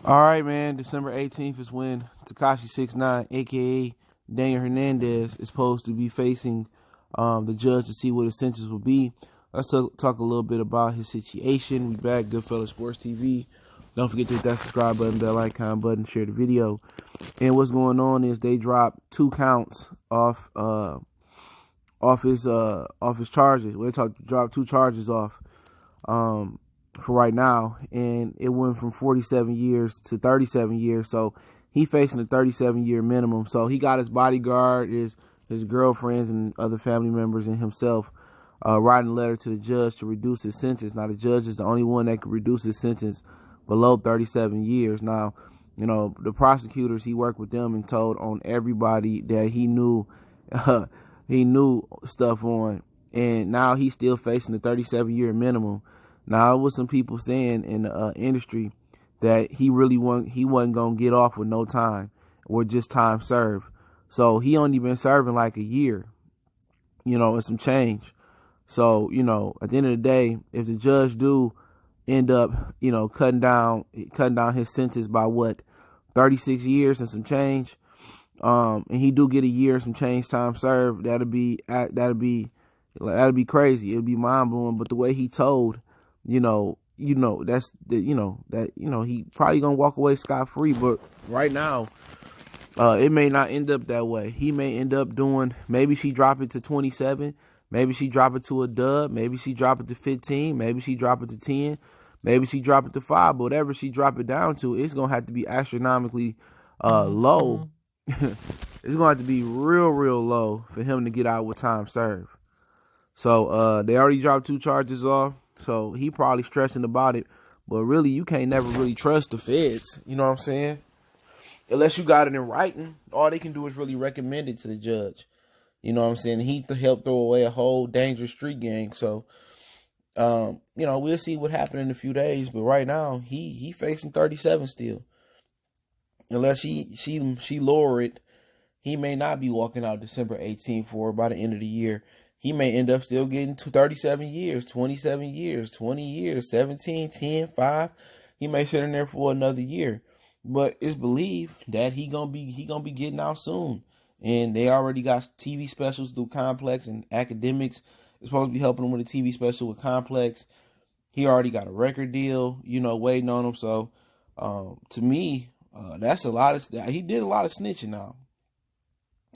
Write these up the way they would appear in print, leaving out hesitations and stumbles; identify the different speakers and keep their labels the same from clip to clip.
Speaker 1: All right, man. December 18th is when Tekashi 6ix9ine, a.k.a. Daniel Hernandez, is supposed to be facing the judge to see what his sentence will be. Let's talk a little bit about his situation. We back, Goodfellas Sports TV. Don't forget to hit that subscribe button, that like, comment button, share the video. And what's going on is they dropped 2 counts off his charges. Well, they dropped 2 charges off for right now, and it went from 47 years to 37 years. So he facing a 37-year minimum. So he got his bodyguard, his girlfriends and other family members, and himself writing a letter to the judge to reduce his sentence. Now, the judge is the only one that could reduce his sentence below 37 years. Now, you know, the prosecutors, he worked with them and told on everybody that he knew stuff on, and now he's still facing a 37-year minimum. Now, there was some people saying in the industry that he wasn't gonna get off with no time or just time served. So he only been serving like a year, you know, and some change. So, you know, at the end of the day, if the judge do end up, you know, cutting down his sentence by 36 years and some change, and he do get a year and some change time served, that'd be crazy. It'd be mind blowing. But the way he told, he probably gonna walk away scot free. But right now, it may not end up that way. He may end up doing, maybe she drop it to 27, maybe she drop it to a dub, maybe she drop it to 15, maybe she drop it to 10, maybe she drop it to 5. But whatever she drop it down to, it's gonna have to be astronomically low. It's gonna have to be real low for him to get out with time served. So they already dropped 2 charges off. So he probably stressing about it, but really you can't never really trust the feds. You know what I'm saying? Unless you got it in writing, all they can do is really recommend it to the judge. You know what I'm saying? He helped throw away a whole dangerous street gang. So, you know, we'll see what happened in a few days. But right now, he facing 37 still. Unless she lower it, he may not be walking out December 18th for by the end of the year. He may end up still getting 37 years, 27 years, 20 years, 17, 10, 5. He may sit in there for another year. But it's believed that he gonna be getting out soon. And they already got TV specials through Complex, and Academics is supposed to be helping him with a TV special with Complex. He already got a record deal, you know, waiting on him. So to me, that's a lot of, he did a lot of snitching now.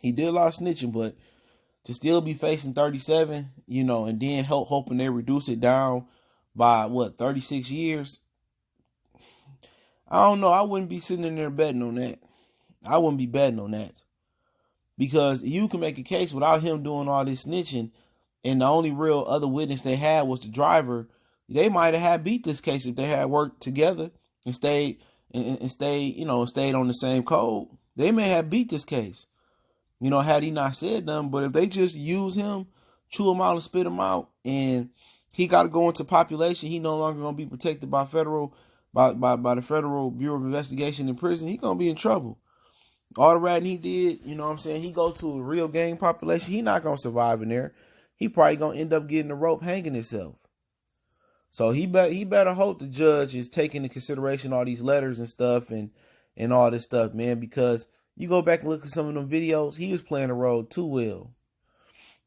Speaker 1: He did a lot of snitching, but to still be facing 37, you know, and then hoping they reduce it down by 36 years. I don't know. I wouldn't be sitting in there betting on that. I wouldn't be betting on that, because you can make a case without him doing all this snitching, and the only real other witness they had was the driver. They might have had beat this case if they had worked together and stayed on the same code. They may have beat this case, you know, had he not said nothing. But if they just use him, chew him out and spit him out, and he got to go into population, he no longer going to be protected by the Federal Bureau of Investigation in prison, he going to be in trouble. All the ratting he did, you know what I'm saying, he go to a real gang population, he not going to survive in there. He probably going to end up getting the rope hanging himself. So he better hope the judge is taking into consideration all these letters and stuff and all this stuff, man, because you go back and look at some of them videos, he was playing the role too well.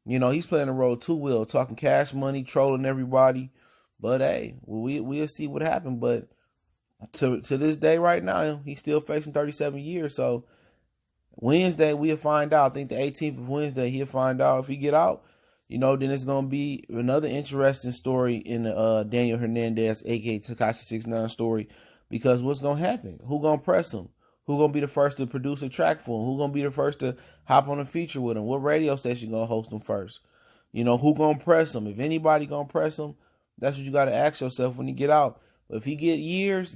Speaker 1: You know, he's playing the role too well, talking cash money, trolling everybody. But hey, we'll see what happened. But to this day right now, he's still facing 37 years. So Wednesday, we'll find out. I think the 18th of Wednesday, he'll find out. If he get out, you know, then it's going to be another interesting story in the Daniel Hernandez, a.k.a. Tekashi 6ix9ine story. Because what's going to happen? Who going to press him? Who going to be the first to produce a track for him? Who going to be the first to hop on a feature with him? What radio station going to host him first? You know, who going to press him? If anybody going to press him, that's what you got to ask yourself when you get out. But if he get years,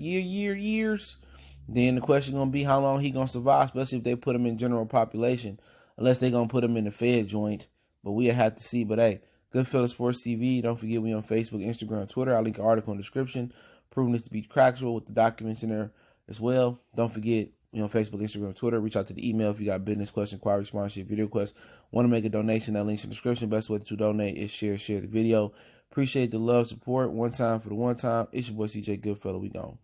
Speaker 1: then the question going to be how long he going to survive, especially if they put him in general population, unless they going to put him in the Fed joint. But we'll have to see. But hey, Goodfellas Sports TV. Don't forget we on Facebook, Instagram, Twitter. I'll link an article in the description proving this to be factual with the documents in there as well. Don't forget, we on Facebook, Instagram, Twitter. Reach out to the email if you got business, question, inquiry, sponsorship, video request. Want to make a donation? That link's in the description. Best way to donate is share the video. Appreciate the love, support. One time for the one time. It's your boy CJ Goodfellow. We gone.